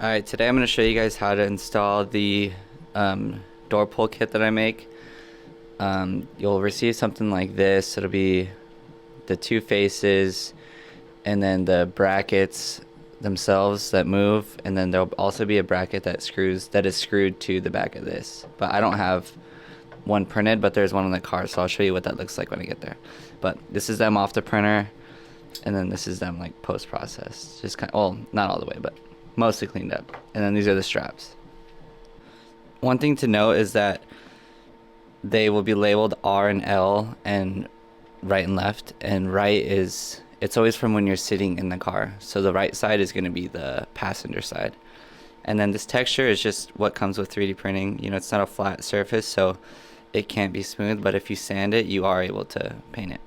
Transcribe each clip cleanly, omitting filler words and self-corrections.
Alright, today I'm going to show you guys how to install the door pull kit that I make. You'll receive something like this. It'll be the two faces and then the brackets themselves that move, and then there'll also be a bracket that is screwed to the back of this. But I don't have one printed, but there's one on the car, so I'll show you what that looks like when I get there. But this is them off the printer, and then this is them like post-processed. Just kind of, well, not all the way, but mostly cleaned up. And then these are the straps. One thing to note is that they will be labeled R and L and right and left, and right is, it's always from when you're sitting in the car, so the right side is going to be the passenger side. And then this texture is just what comes with 3D printing. You know, it's not a flat surface, so it can't be smooth, but if you sand it, you are able to paint it.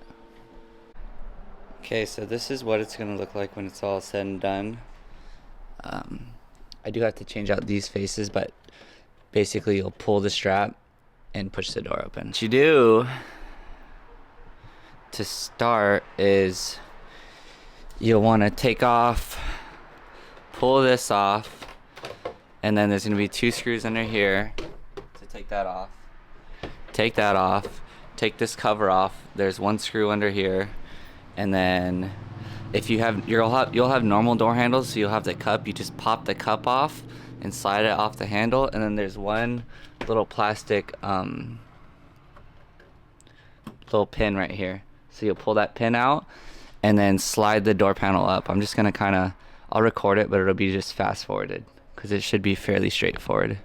Okay, so this is what it's going to look like when it's all said and done. I do have to change out these faces, but basically you'll pull the strap and push the door open. What you do to start is you'll want to take off, pull this off, and then there's going to be two screws under here to take that off. Take that off, take this cover off, there's one screw under here, and then if you have, you'll have normal door handles, so you'll have the cup, you just pop the cup off and slide it off the handle, and then there's one little plastic little pin right here. So you'll pull that pin out and then slide the door panel up. I'm just gonna I'll record it, but it'll be just fast forwarded because it should be fairly straightforward.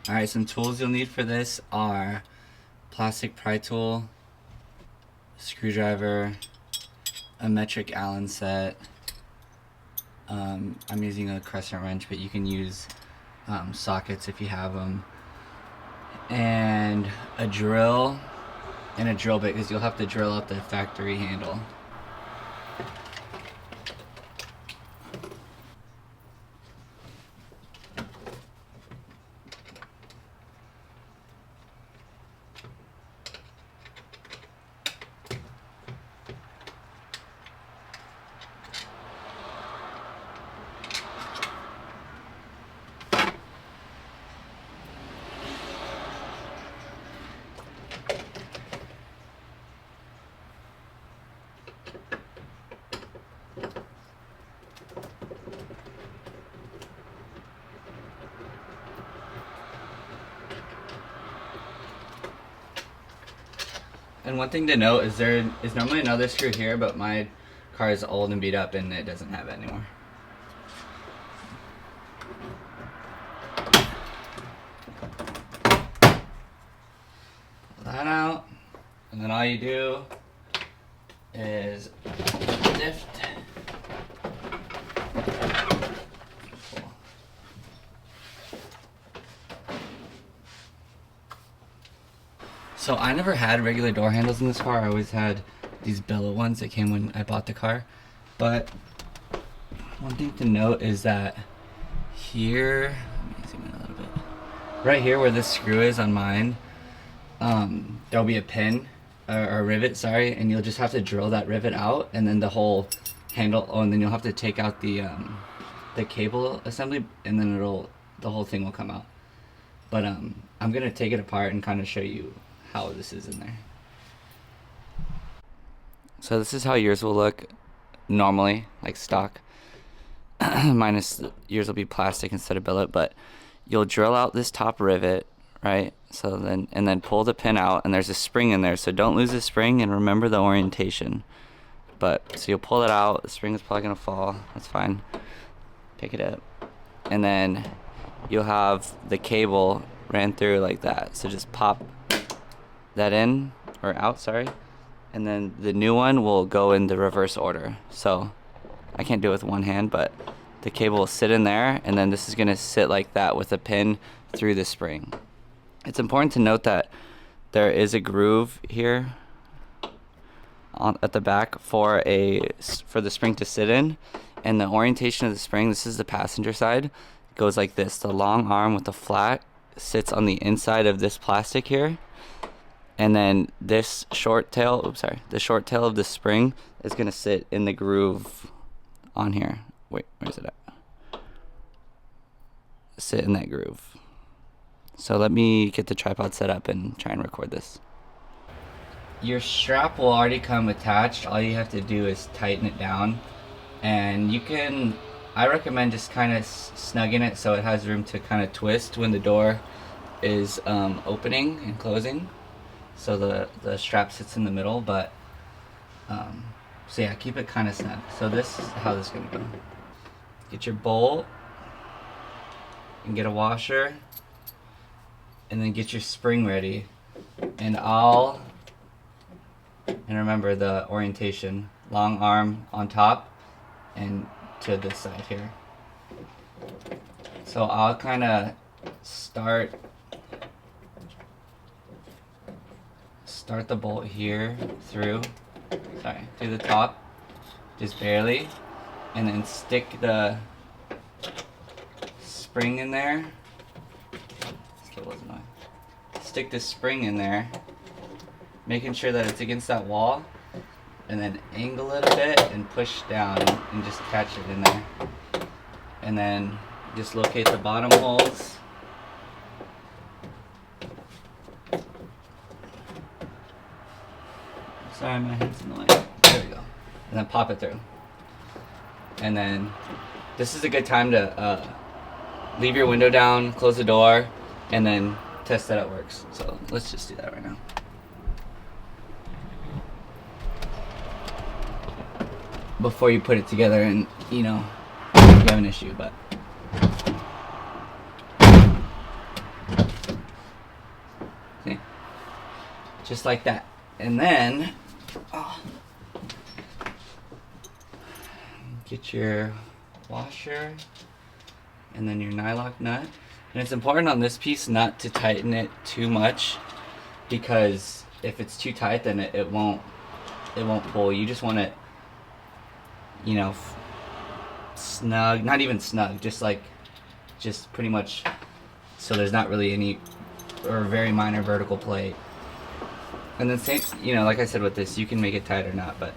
Alright, some tools you'll need for this are plastic pry tool, screwdriver, a metric Allen set. I'm using a crescent wrench, but you can use sockets if you have them, and a drill and a drill bit, because you'll have to drill out the factory handle. And one thing to note is there is normally another screw here, but my car is old and beat up and it doesn't have it anymore. Pull that out, and then all you do is lift. So I never had regular door handles in this car. I always had these billet ones that came when I bought the car. But one thing to note is that here, let me zoom in a little bit. Right here where this screw is on mine, there'll be a pin, or a rivet, sorry, and you'll just have to drill that rivet out, and then the whole handle, and then you'll have to take out the cable assembly, and then the whole thing will come out. But I'm gonna take it apart and kind of show you how this is in there. So this is how yours will look normally, like stock. Minus yours will be plastic instead of billet, but you'll drill out this top rivet, right? So then pull the pin out, and there's a spring in there, so don't lose the spring and remember the orientation. But so you'll pull it out, the spring is probably gonna fall, that's fine. Pick it up. And then you'll have the cable ran through like that. So just pop that in, or out, sorry, and then the new one will go in the reverse order. So I can't do it with one hand, but the cable will sit in there, and then this is going to sit like that with a pin through the spring. It's important to note that there is a groove here at the back for the spring to sit in, and the orientation of the spring, this is the passenger side, goes like this. The long arm with the flat sits on the inside of this plastic here, and then this short tail, the short tail of the spring is going to sit in the groove on here. Wait, where's it at? sit in that groove. So let me get the tripod set up and try and record this. Your strap will already come attached. All you have to do is tighten it down, and you can, I recommend just kind of snugging it so it has room to kind of twist when the door is opening and closing, so the strap sits in the middle. But so yeah, keep it kind of snug. So this is how this is gonna go. Get your bolt and get a washer, and then get your spring ready. And remember the orientation, long arm on top and to this side here. So I'll kind of start the bolt here through the top, just barely, and then stick the spring in there. This cable's annoying. Stick the spring in there, making sure that it's against that wall, and then angle it a bit and push down and just catch it in there. And then just locate the bottom holes. Sorry, my hand's in the way. There we go. And then pop it through. And then this is a good time to leave your window down, close the door, and then test that it works. So let's just do that right now. Before you put it together and, you know, you have an issue, but see? Just like that. And then get your washer and then your nylock nut. And it's important on this piece not to tighten it too much, because if it's too tight, then it won't pull. You just want it, you know, snug, not even snug, just pretty much so there's not really any or very minor vertical play. And then same, you know, like I said with this, you can make it tight or not, but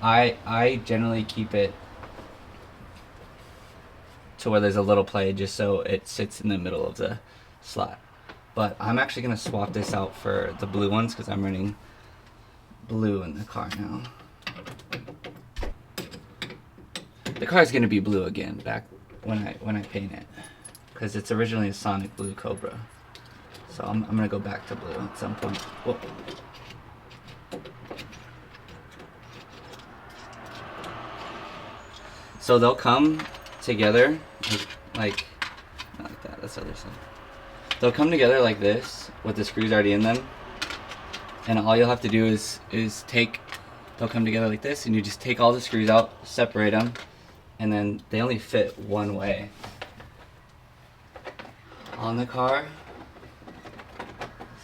I generally keep it to where there's a little play just so it sits in the middle of the slot. But I'm actually going to swap this out for the blue ones because I'm running blue in the car now. The car is going to be blue again back when I paint it, because it's originally a Sonic Blue Cobra. So I'm going to go back to blue at some point. Whoa. So they'll come together like not like that. That's the other side. They'll come together like this with the screws already in them, and all you'll have to do is they'll come together like this, and you just take all the screws out, separate them, and then they only fit one way on the car.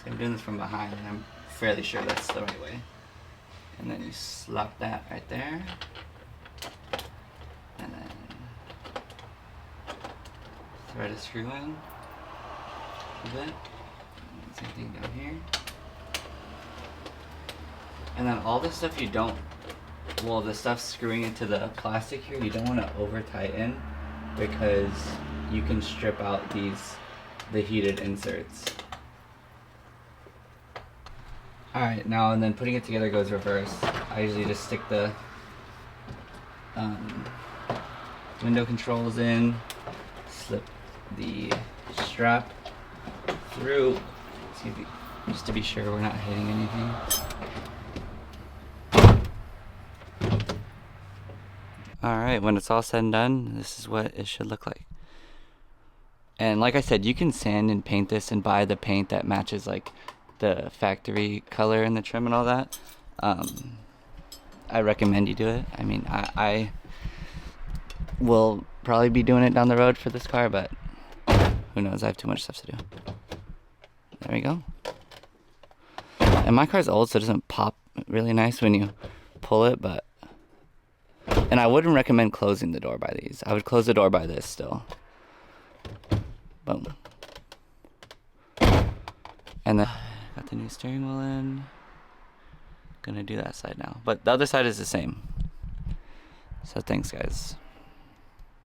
So I'm doing this from behind, and I'm fairly sure that's the right way. And then you slap that right there, and then thread a screw in a bit. Same thing down here. And then all the stuff you don't, well, the stuff screwing into the plastic here, you don't want to over tighten, because you can strip out the heated inserts. Alright, now and then putting it together goes reverse. I usually just stick the window controls in, slip the strap through, just to be sure we're not hitting anything. Alright, when it's all said and done, this is what it should look like. And like I said, you can sand and paint this and buy the paint that matches like the factory color and the trim and all that. I recommend you do it. I mean, I will probably be doing it down the road for this car, but who knows, I have too much stuff to do. There we go. And my car's old, so it doesn't pop really nice when you pull it, but... And I wouldn't recommend closing the door by these. I would close the door by this still. Boom. And then got the new steering wheel in. Gonna do that side now. But the other side is the same. So thanks, guys.